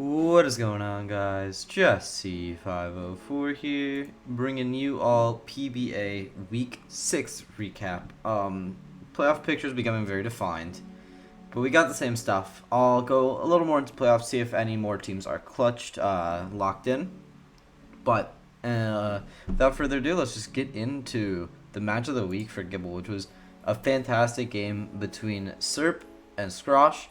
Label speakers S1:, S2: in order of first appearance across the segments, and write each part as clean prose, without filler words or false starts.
S1: What is going on, guys? Jesse 504 here, bringing you all PBA Week 6 recap. Playoff pictures becoming very defined, but we got the same stuff. I'll go a little more into playoffs, see if any more teams are clutched, locked in. But without further ado, let's just get into the match of the week for Gable, which was a fantastic game between Serp and Scrosh.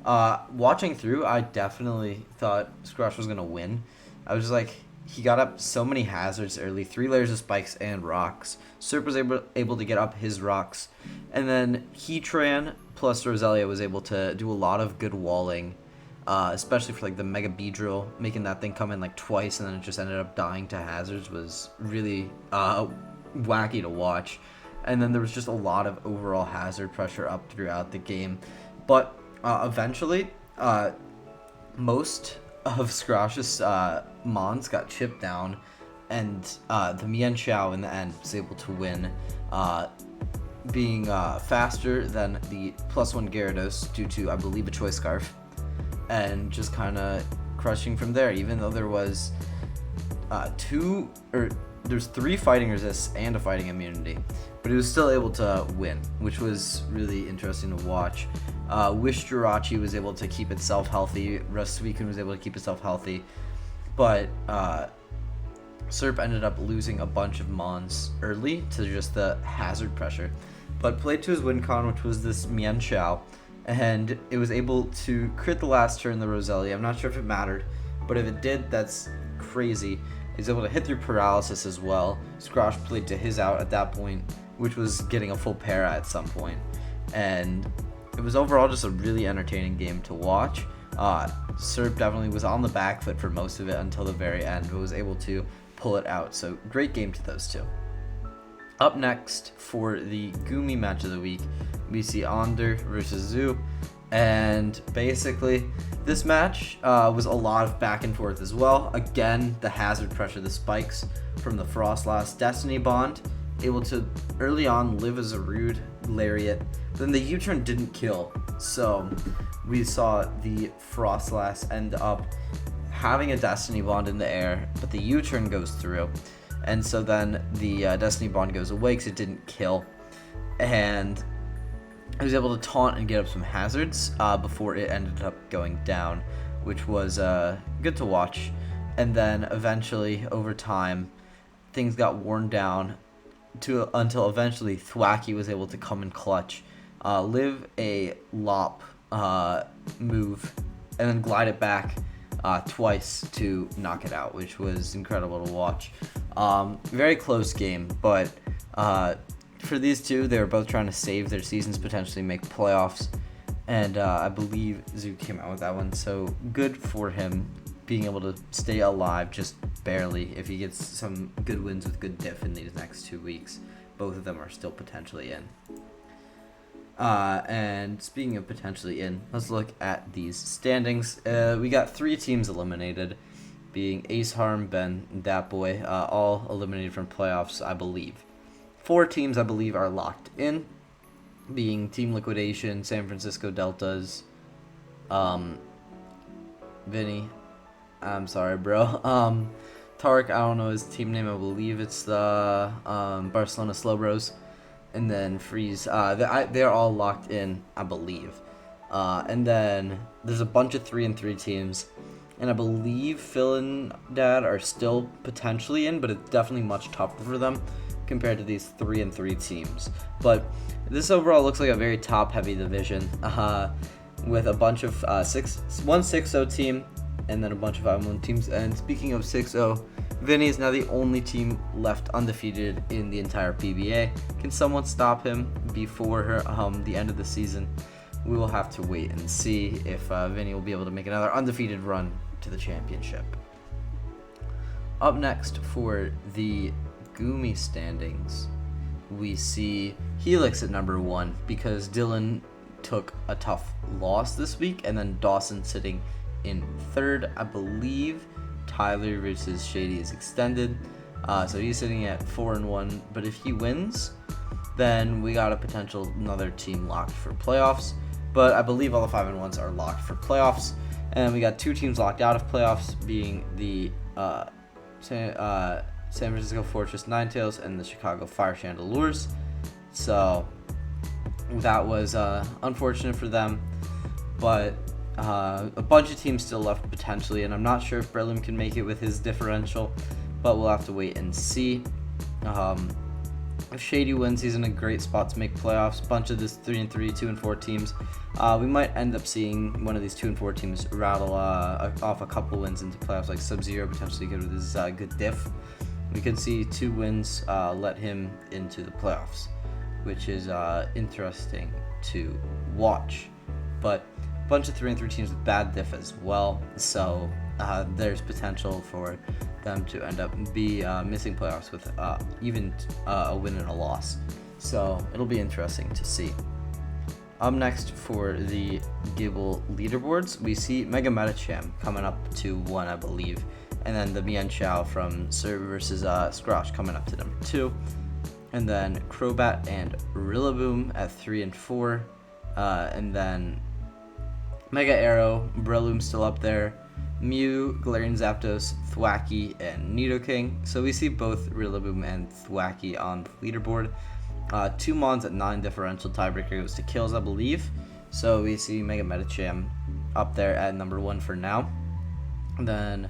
S1: Watching through, I definitely thought Scrosh was going to win. I was just like, he got up so many hazards early, 3 layers of spikes and rocks. Serp was able to get up his rocks. And then Heatran plus Roselia was able to do a lot of good walling, especially for like the Mega Beedrill. Making that thing come in like twice and then it just ended up dying to hazards was really wacky to watch. And then there was just a lot of overall hazard pressure up throughout the game. But eventually, most of Scrosh's Mons got chipped down, and the Mian Xiao in the end was able to win, being faster than the +1 Gyarados due to, I believe, a Choice Scarf, and just kind of crushing from there, even though there was there's 3 fighting resists and a fighting immunity, but he was still able to win, which was really interesting to watch. Wish Jirachi was able to keep itself healthy, Rustweekun was able to keep itself healthy, but Serp ended up losing a bunch of Mons early to just the hazard pressure, but played to his win con, which was this Mian Xiao, and it was able to crit the last turn the Roselia. I'm not sure if it mattered, but if it did, that's crazy. He's able to hit through paralysis as well. Scrosh played to his out at that point, which was getting a full para at some point. And it was overall just a really entertaining game to watch. Serp definitely was on the back foot for most of it until the very end, but was able to pull it out. So great game to those two. Up next for the Gummy match of the week, we see Onder versus Zoo. And basically, this match was a lot of back and forth as well. Again, the hazard pressure, the spikes from the Frostlass Destiny Bond, able to early on live as a rude lariat. Then the U-turn didn't kill, so we saw the Frostlass end up having a Destiny Bond in the air, but the U-turn goes through. And so then the Destiny Bond goes away because it didn't kill. And I was able to taunt and get up some hazards before it ended up going down, which was good to watch. And then eventually, over time, things got worn down until eventually Thwacky was able to come in clutch, live a Lop move, and then glide it back twice to knock it out, which was incredible to watch. Very close game, but for these two, they were both trying to save their seasons, potentially make playoffs, and I believe Zoo came out with that one, so good for him being able to stay alive just barely. If he gets some good wins with good diff in these next 2 weeks, both of them are still potentially in. And speaking of potentially in, let's look at these standings. We got 3 teams eliminated, being Ace Harm, Ben, and Dat Boy, all eliminated from playoffs, I believe. 4 teams, I believe, are locked in, being Team Liquidation, San Francisco Deltas, Vinny, I'm sorry, bro, Tarek, I don't know his team name, I believe it's the Barcelona Slow Bros, and then Freeze, they're all locked in, I believe. And then there's a bunch of 3-3 teams, and I believe Phil and Dad are still potentially in, but it's definitely much tougher for them compared to these 3-3 teams. But this overall looks like a very top-heavy division, with a bunch of 6-0 team, and then a bunch of 5-1 teams. And speaking of 6-0, Vinny is now the only team left undefeated in the entire PBA. Can someone stop him before the end of the season? We will have to wait and see if Vinny will be able to make another undefeated run to the championship. Up next for the Gummy standings, we see Helix at number 1 because Dylan took a tough loss this week, and then Dawson sitting in 3rd. I believe Tyler versus Shady is extended, so he's sitting at 4-1, but if he wins, then we got a potential another team locked for playoffs. But I believe all the 5-1s are locked for playoffs, And we got 2 teams locked out of playoffs, being the San Francisco Fortress Ninetales and the Chicago Fire Chandelures. So that was unfortunate for them, but a bunch of teams still left potentially, and I'm not sure if Breloom can make it with his differential, but we'll have to wait and see. If Shady wins, he's in a great spot to make playoffs. Bunch of this 3-3, 2-4 teams. We might end up seeing one of these 2-4 teams rattle off a couple wins into playoffs, like Sub-Zero potentially good with his good diff. We could see 2 wins let him into the playoffs, which is interesting to watch. But a bunch of 3-3 teams with bad diff as well, so there's potential for them to end up missing playoffs with even a win and a loss. So it'll be interesting to see. Up next for the Gable leaderboards, we see Mega Metacham coming up to 1, I believe, and then the Mian Chao from Sir versus Scratch coming up to number 2, and then Crobat and Rillaboom at 3 and 4, and then Mega Arrow, Breloom still up there, Mew, Galarian Zapdos, Thwackey, and Nidoking. So we see both Rillaboom and Thwackey on the leaderboard. 2 Mons at 9 differential. Tiebreaker goes to kills, I believe. So we see Mega Metacham up there at number 1 for now. And then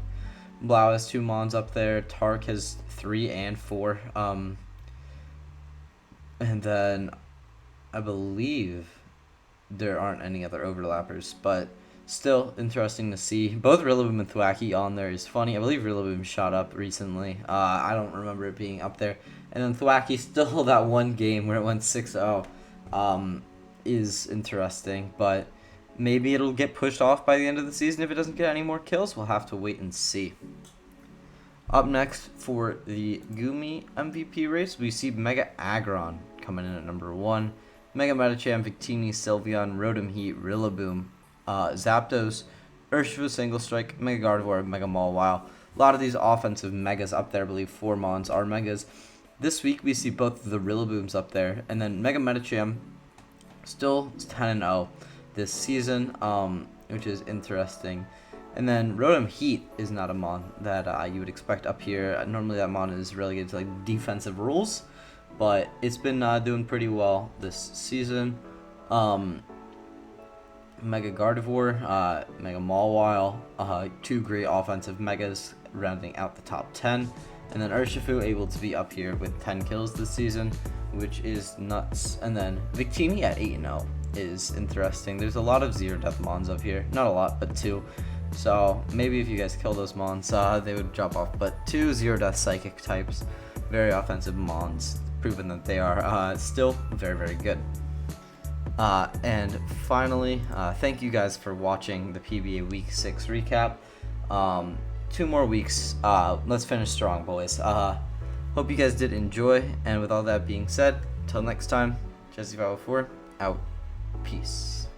S1: Blau has 2 Mons up there. Tark has 3 and 4. And then I believe there aren't any other overlappers, but still interesting to see. Both Rillaboom and Thwackey on there is funny. I believe Rillaboom shot up recently. I don't remember it being up there. And then Thwackey, still that one game where it went 6-0 is interesting. But maybe it'll get pushed off by the end of the season if it doesn't get any more kills. We'll have to wait and see. Up next for the Gummy MVP race, we see Mega Aggron coming in at number 1. Mega Metacham, Victini, Sylveon, Rotom Heat, Rillaboom, Zapdos, Urshifu, Single Strike, Mega Gardevoir, Mega Mawile. A lot of these offensive megas up there. I believe 4 Mons are megas. This week we see both of the Rillabooms up there, and then Mega Metacham still 10-0 this season, which is interesting. And then Rotom Heat is not a Mon that you would expect up here. Normally that Mon is relegated to like defensive rules, but it's been doing pretty well this season. Mega Gardevoir, Mega Mawile, 2 great offensive megas rounding out the top 10. And then Urshifu able to be up here with 10 kills this season, which is nuts. And then Victini at 8-0 is interesting. There's a lot of 0-death Mons up here. Not a lot, but 2. So maybe if you guys kill those Mons, they would drop off. But 2 0-death Psychic types, very offensive Mons, proven that they are still very, very good. And finally, thank you guys for watching the PBA Week 6 recap. 2 more weeks. Let's finish strong, boys. Hope you guys did enjoy. And with all that being said, till next time, Jesse504 out. Peace.